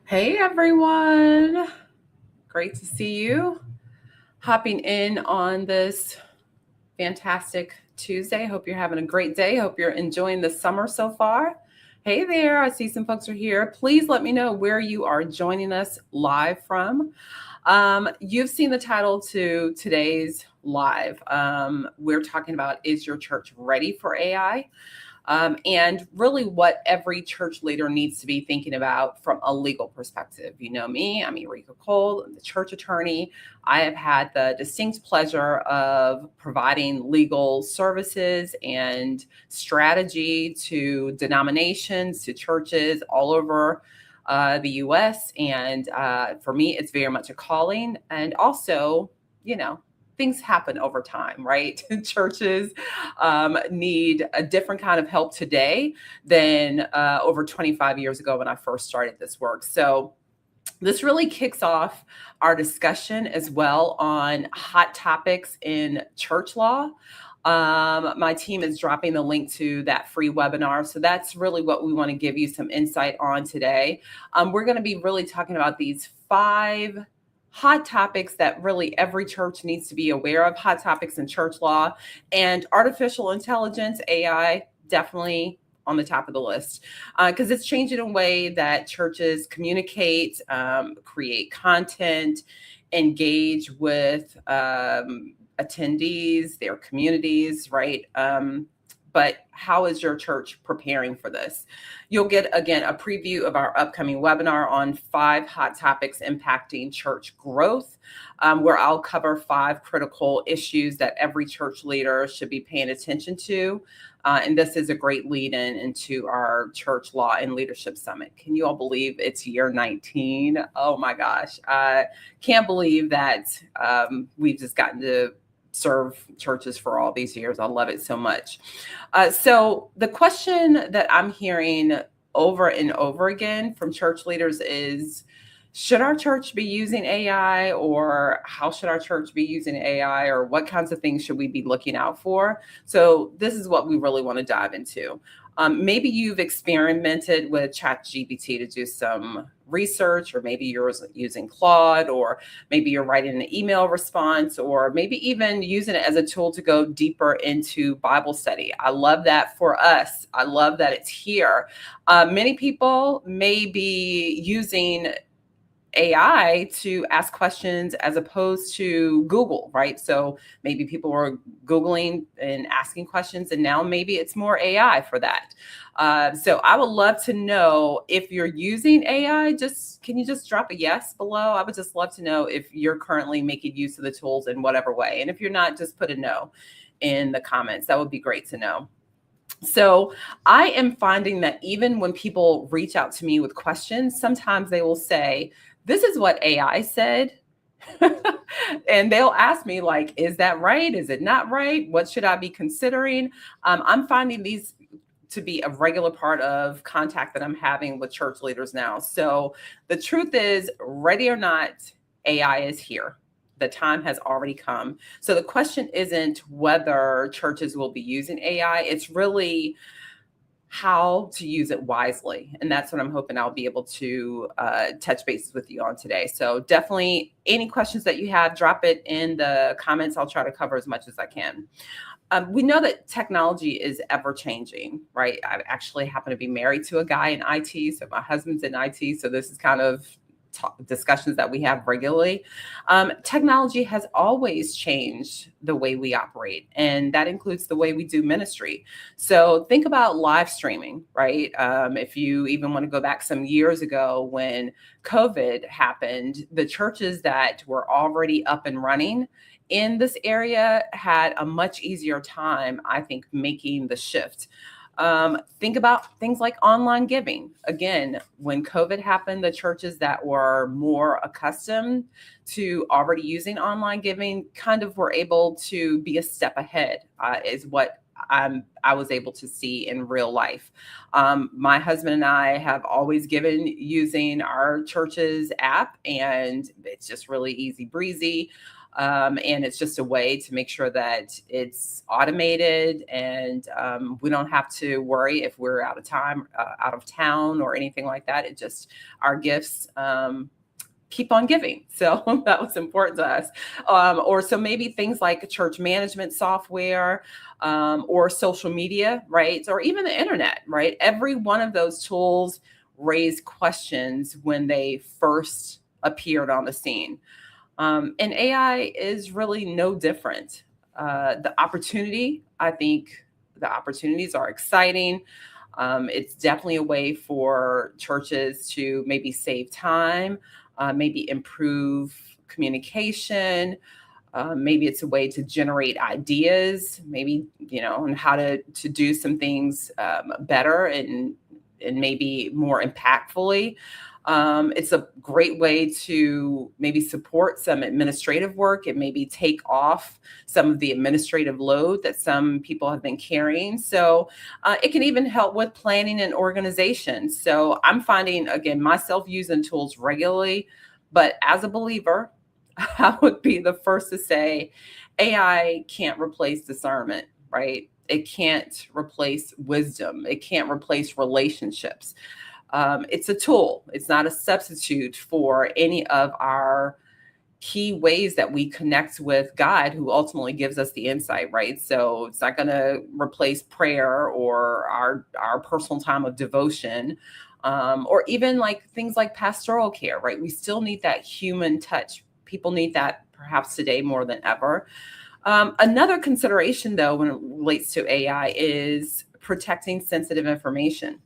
Hey everyone, great to see you. Hopping in on this fantastic Tuesday. Hope you're having a great day. Hope you're enjoying the summer so far. Hey there, I see some folks are here. Please let me know where you are joining us live from. You've seen the title to today's live. We're talking about, is your church ready for AI? And really what every church leader needs to be thinking about from a legal perspective. You know me, I'm Erika E, I'm the church attorney. I have had the distinct pleasure of providing legal services and strategy to denominations, to churches all over the US. And for me, it's very much a calling. And also, you know, things happen over time, right? Churches need a different kind of help today than over 25 years ago when I first started this work. So this really kicks off our discussion as well on hot topics in church law. My team is dropping the link to that free webinar. So that's really what we want to give you some insight on today. We're going to be really talking about these 5 hot topics that really every church needs to be aware of, hot topics in church law, and artificial intelligence, AI, definitely on the top of the list because it's changing a way that churches communicate, create content, engage with attendees, their communities, right? But how is your church preparing for this? You'll get, again, a preview of our upcoming webinar on 5 hot topics impacting church growth, where I'll cover 5 critical issues that every church leader should be paying attention to. And this is a great lead in into our church law and leadership summit. Can you all believe it's year 19? Oh my gosh. I can't believe that we've just gotten to serve churches for all these years. I love it so much. So the question that I'm hearing over and over again from church leaders is, should our church be using AI, or how should our church be using AI, or what kinds of things should we be looking out for? So this is what we really want to dive into. Maybe you've experimented with ChatGPT to do some research, or maybe you're using Claude, or maybe you're writing an email response, or maybe even using it as a tool to go deeper into Bible study. I love that for us. I love that it's here. Many people may be using AI to ask questions as opposed to Google, right? So maybe people were Googling and asking questions, and now maybe it's more AI for that. So I would love to know if you're using AI. Can you just drop a yes below? I would just love to know if you're currently making use of the tools in whatever way. And if you're not, just put a no in the comments. That would be great to know. So I am finding that even when people reach out to me with questions, sometimes they will say, this is what AI said. And they'll ask me, like, is that right? Is it not right? What should I be considering? I'm finding these to be a regular part of contact that I'm having with church leaders now. So the truth is, ready or not, AI is here. The time has already come. So the question isn't whether churches will be using AI. It's really how to use it wisely. And that's what I'm hoping I'll be able to touch bases with you on today. So definitely any questions that you have, drop it in the comments. I'll try to cover as much as I can. We know that technology is ever changing, right? I actually happen to be married to a guy in IT. So my husband's in IT. So this is kind of discussions that we have regularly. Technology has always changed the way we operate, and that includes the way we do ministry. So think about live streaming, right? If you even want to go back some years ago when COVID happened, the churches that were already up and running in this area had a much easier time, I think, making the shift. Think about things like online giving. Again, when COVID happened, the churches that were more accustomed to already using online giving kind of were able to be a step ahead, is what I was able to see in real life. My husband and I have always given using our church's app, and it's just really easy breezy. And it's just a way to make sure that it's automated, and we don't have to worry if we're out of time, out of town, or anything like that. It just, our gifts keep on giving. So that was important to us. Or so maybe things like church management software, or social media, right? Or even the internet, right? Every one of those tools raised questions when they first appeared on the scene. And AI is really no different. I think the opportunities are exciting. It's definitely a way for churches to maybe save time, maybe improve communication. Maybe it's a way to generate ideas, maybe, on how to do some things better, and maybe more impactfully. It's a great way to maybe support some administrative work and maybe take off some of the administrative load that some people have been carrying. So it can even help with planning and organization. So I'm finding, again, myself using tools regularly, but as a believer, I would be the first to say AI can't replace discernment, right? It can't replace wisdom. It can't replace relationships. It's a tool. It's not a substitute for any of our key ways that we connect with God, who ultimately gives us the insight, right? So it's not going to replace prayer or our personal time of devotion, or even like things like pastoral care, right? We still need that human touch. People need that perhaps today more than ever. Another consideration, though, when it relates to AI is protecting sensitive information.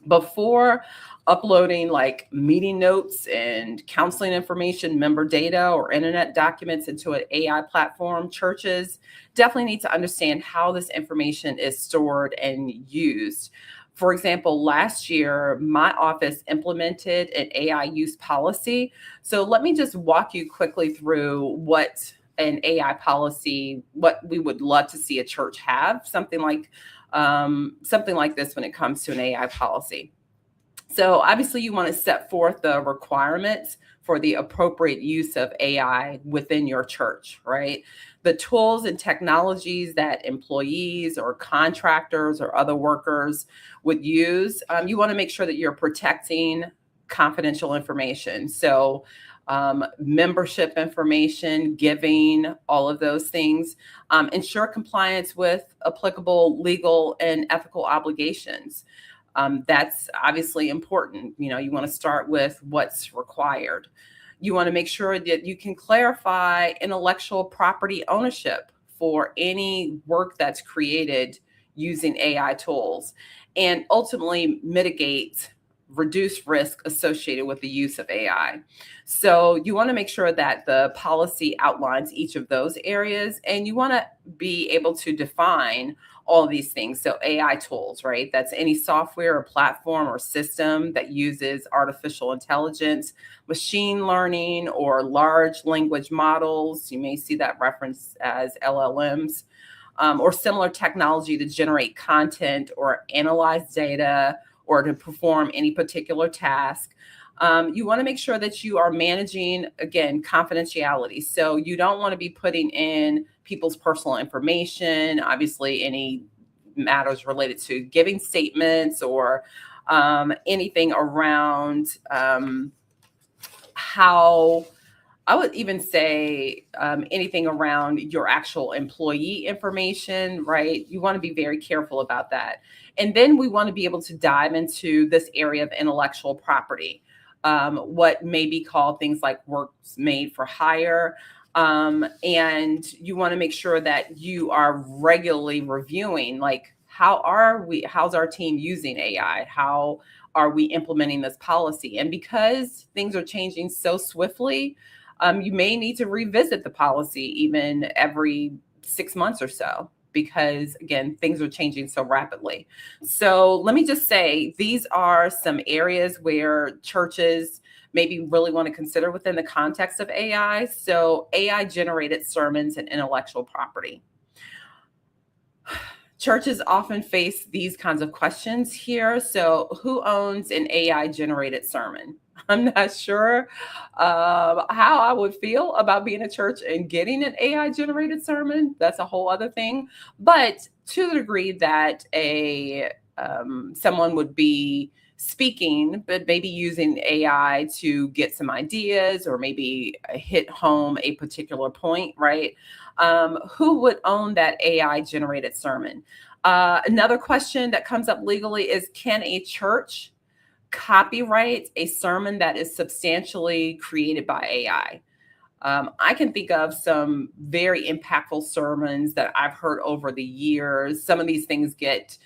Before uploading like meeting notes and counseling information, member data, or internet documents into an AI platform, churches definitely need to understand how this information is stored and used. For example, last year, my office implemented an AI use policy. So let me just walk you quickly through what an AI policy, what we would love to see a church have, something like this when it comes to an AI policy. So obviously you want to set forth the requirements for the appropriate use of AI within your church, right? The tools and technologies that employees or contractors or other workers would use, you want to make sure that you're protecting confidential information. So membership information, giving, all of those things. Ensure compliance with applicable legal and ethical obligations. That's obviously important. You want to start with what's required. You want to make sure that you can clarify intellectual property ownership for any work that's created using AI tools, and ultimately reduce risk associated with the use of AI. So you want to make sure that the policy outlines each of those areas, and you want to be able to define all of these things. So AI tools, right? That's any software or platform or system that uses artificial intelligence, machine learning, or large language models. You may see that referenced as LLMs, or similar technology to generate content or analyze data or to perform any particular task. You want to make sure that you are managing, again, confidentiality. So you don't want to be putting in people's personal information, obviously any matters related to giving statements, or anything around how, I would even say anything around your actual employee information, right? You want to be very careful about that. And then we want to be able to dive into this area of intellectual property, what may be called things like works made for hire. And you want to make sure that you are regularly reviewing, like, how's our team using AI? How are we implementing this policy? And because things are changing so swiftly, you may need to revisit the policy even every 6 months or so, because again, things are changing so rapidly. So let me just say, these are some areas where churches maybe really want to consider within the context of AI. So AI generated sermons and intellectual property. Churches often face these kinds of questions here. So, who owns an AI generated sermon? I'm not sure how I would feel about being a church and getting an AI generated sermon. That's a whole other thing. But to the degree that a someone would be speaking, but maybe using AI to get some ideas or maybe hit home a particular point, right? Who would own that AI generated sermon? Another question that comes up legally is, can a church copyright a sermon that is substantially created by AI? I can think of some very impactful sermons that I've heard over the years. Some of these things get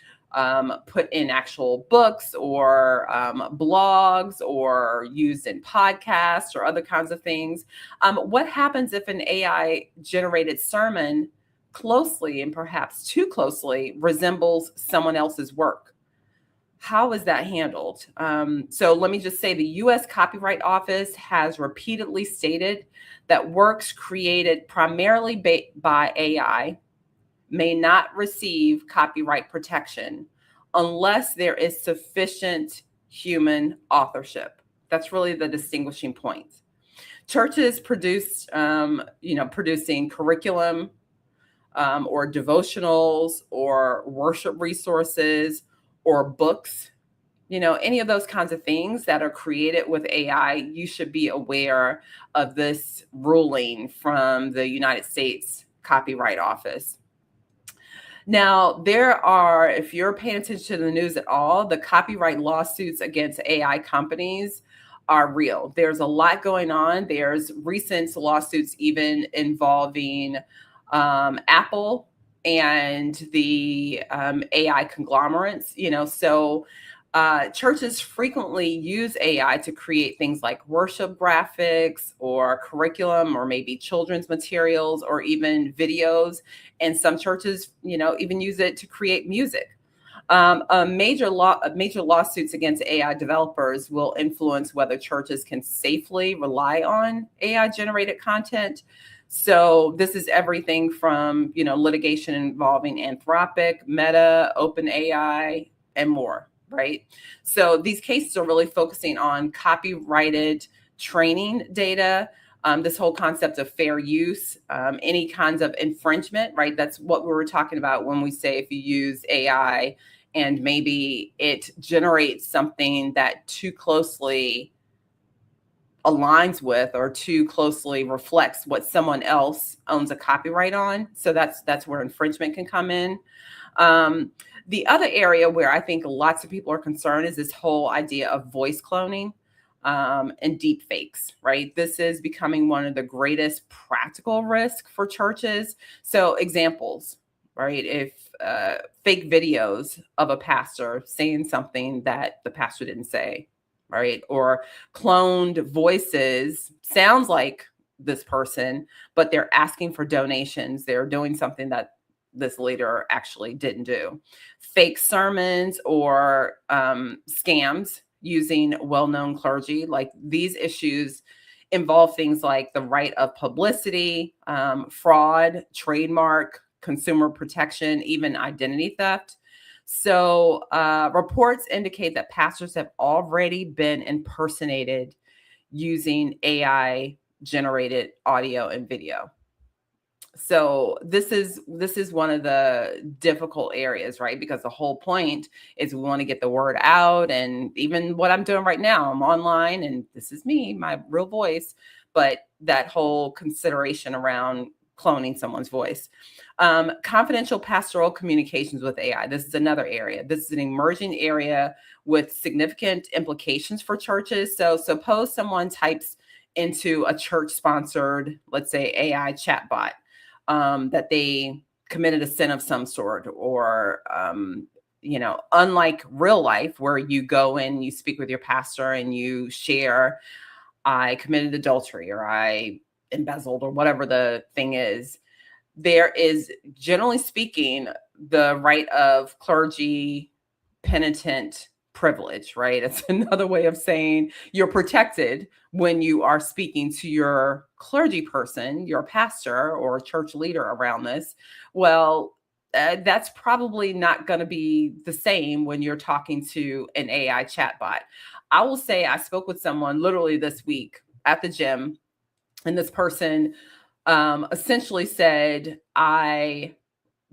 put in actual books or blogs or used in podcasts or other kinds of things. What happens if an AI generated sermon closely and perhaps too closely resembles someone else's work? How is that handled? So let me just say the US Copyright Office has repeatedly stated that works created primarily by AI may not receive copyright protection unless there is sufficient human authorship. That's really the distinguishing point. Churches producing curriculum or devotionals or worship resources or books, any of those kinds of things that are created with AI, you should be aware of this ruling from the United States Copyright Office. Now, if you're paying attention to the news at all, the copyright lawsuits against AI companies are real. There's a lot going on. There's recent lawsuits even involving Apple and the AI conglomerates, so churches frequently use AI to create things like worship graphics or curriculum or maybe children's materials or even videos. And some churches, even use it to create music. Major lawsuits against AI developers will influence whether churches can safely rely on AI generated content. So this is everything from, litigation involving Anthropic, Meta, OpenAI, and more, right? So these cases are really focusing on copyrighted training data, this whole concept of fair use, any kinds of infringement, right? That's what we were talking about when we say if you use AI and maybe it generates something that too closely aligns with or too closely reflects what someone else owns a copyright on. So that's where infringement can come in. The other area where I think lots of people are concerned is this whole idea of voice cloning and deep fakes, right? This is becoming one of the greatest practical risks for churches. So examples, right? If fake videos of a pastor saying something that the pastor didn't say, right? Or cloned voices, sounds like this person, but they're asking for donations. They're doing something that this leader actually didn't do. Fake sermons or scams using well-known clergy. Like these issues involve things like the right of publicity, fraud, trademark, consumer protection, even identity theft. So reports indicate that pastors have already been impersonated using AI generated audio and video. So this is one of the difficult areas, right? Because the whole point is we want to get the word out. And even what I'm doing right now, I'm online and this is me, my real voice, but that whole consideration around cloning someone's voice. Confidential pastoral communications with AI. This is another area. This is an emerging area with significant implications for churches. So suppose someone types into a church-sponsored, let's say, AI chatbot that they committed a sin of some sort, or unlike real life where you go in, you speak with your pastor and you share, I committed adultery or I embezzled or whatever the thing is. There is, generally speaking, the right of clergy penitent privilege, right? It's another way of saying you're protected when you are speaking to your clergy person, your pastor or church leader around this. Well, that's probably not going to be the same when you're talking to an AI chatbot. I will say I spoke with someone literally this week at the gym, and this person essentially said, I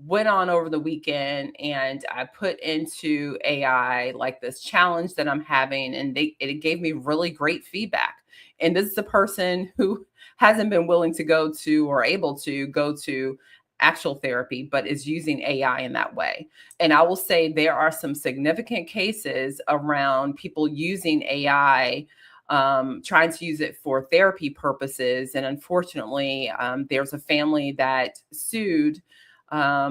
went on over the weekend and I put into AI like this challenge that I'm having, and it gave me really great feedback. And this is a person who hasn't been willing to go to or able to go to actual therapy, but is using AI in that way. And I will say there are some significant cases around people using AI, trying to use it for therapy purposes. And unfortunately, there's a family that sued a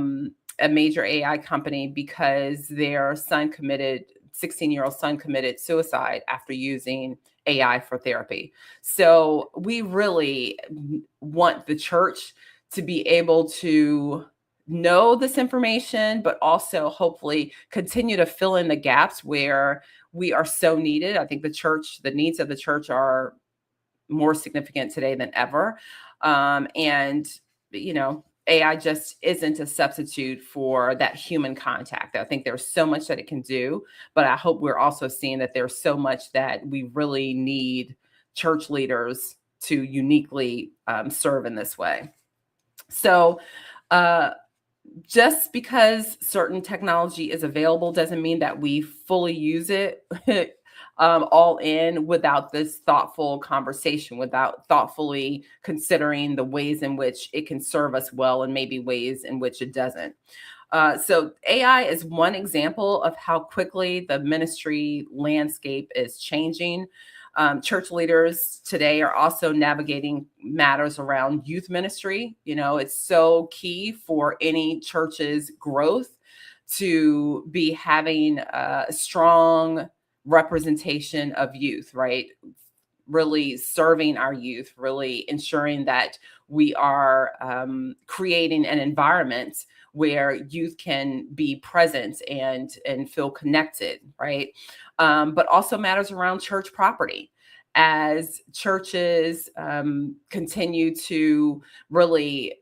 major AI company because their 16-year-old son committed suicide after using AI for therapy. So we really want the church to be able to know this information, but also hopefully continue to fill in the gaps where we are so needed. I think the needs of the church are more significant today than ever. And, AI just isn't a substitute for that human contact. I think there's so much that it can do, but I hope we're also seeing that there's so much that we really need church leaders to uniquely serve in this way. So, just because certain technology is available doesn't mean that we fully use it all in without this thoughtful conversation, without thoughtfully considering the ways in which it can serve us well and maybe ways in which it doesn't. So AI is one example of how quickly the ministry landscape is changing. Church leaders today are also navigating matters around youth ministry. It's so key for any church's growth to be having a strong representation of youth, right? Really serving our youth, really ensuring that we are creating an environment where youth can be present and feel connected, right? But also matters around church property. As churches continue to really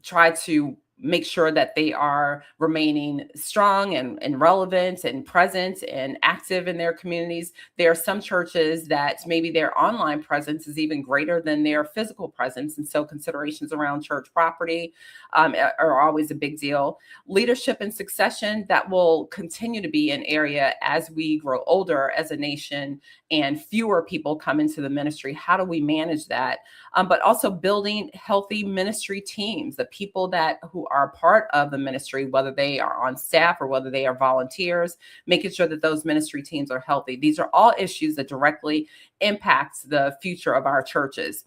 try to make sure that they are remaining strong and relevant and present and active in their communities. There are some churches that maybe their online presence is even greater than their physical presence. And so considerations around church property are always a big deal. Leadership and succession, that will continue to be an area as we grow older as a nation and fewer people come into the ministry. How do we manage that? But also building healthy ministry teams, the people who are part of the ministry, whether they are on staff or whether they are volunteers, making sure that those ministry teams are healthy. These are all issues that directly impact the future of our churches.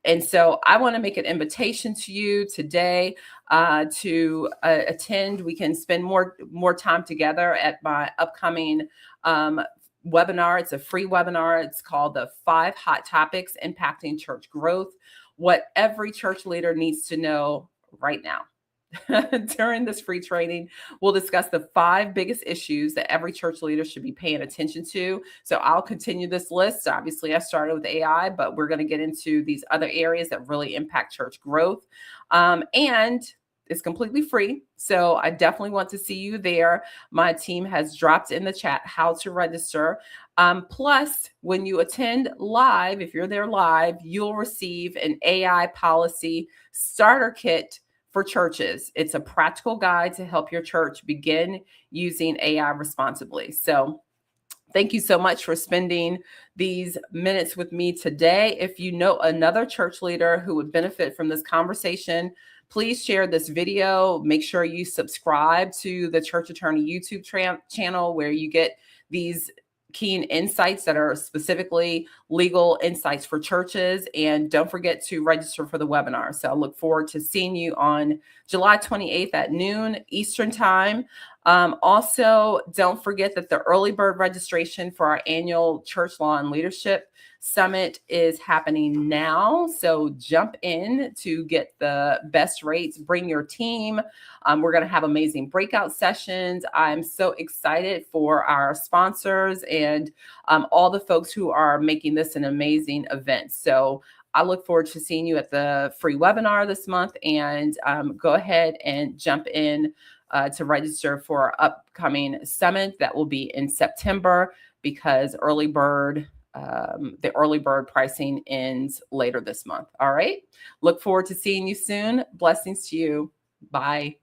And so I want to make an invitation to you today to attend. We can spend more time together at my upcoming webinar. It's a free webinar. It's called the 5 Hot Topics Impacting Church Growth. What every church leader needs to know right now. During this free training, we'll discuss the 5 biggest issues that every church leader should be paying attention to. So I'll continue this list. Obviously, I started with AI, but we're going to get into these other areas that really impact church growth. And it's completely free. So I definitely want to see you there. My team has dropped in the chat how to register. Plus, when you attend live, if you're there live, you'll receive an AI policy starter kit for churches. It's a practical guide to help your church begin using AI responsibly. So thank you so much for spending these minutes with me today. If you know another church leader who would benefit from this conversation, please share this video. Make sure you subscribe to the Church Attorney YouTube channel, where you get these keen insights that are specifically legal insights for churches. And don't forget to register for the webinar. So I look forward to seeing you on July 28th at noon Eastern time. Also, don't forget that the early bird registration for our annual Church Law and Leadership Summit is happening now. So jump in to get the best rates. Bring your team. We're going to have amazing breakout sessions. I'm so excited for our sponsors and all the folks who are making this an amazing event. So I look forward to seeing you at the free webinar this month, and go ahead and jump in to register for our upcoming summit that will be in September, because the early bird pricing ends later this month. All right. Look forward to seeing you soon. Blessings to you. Bye.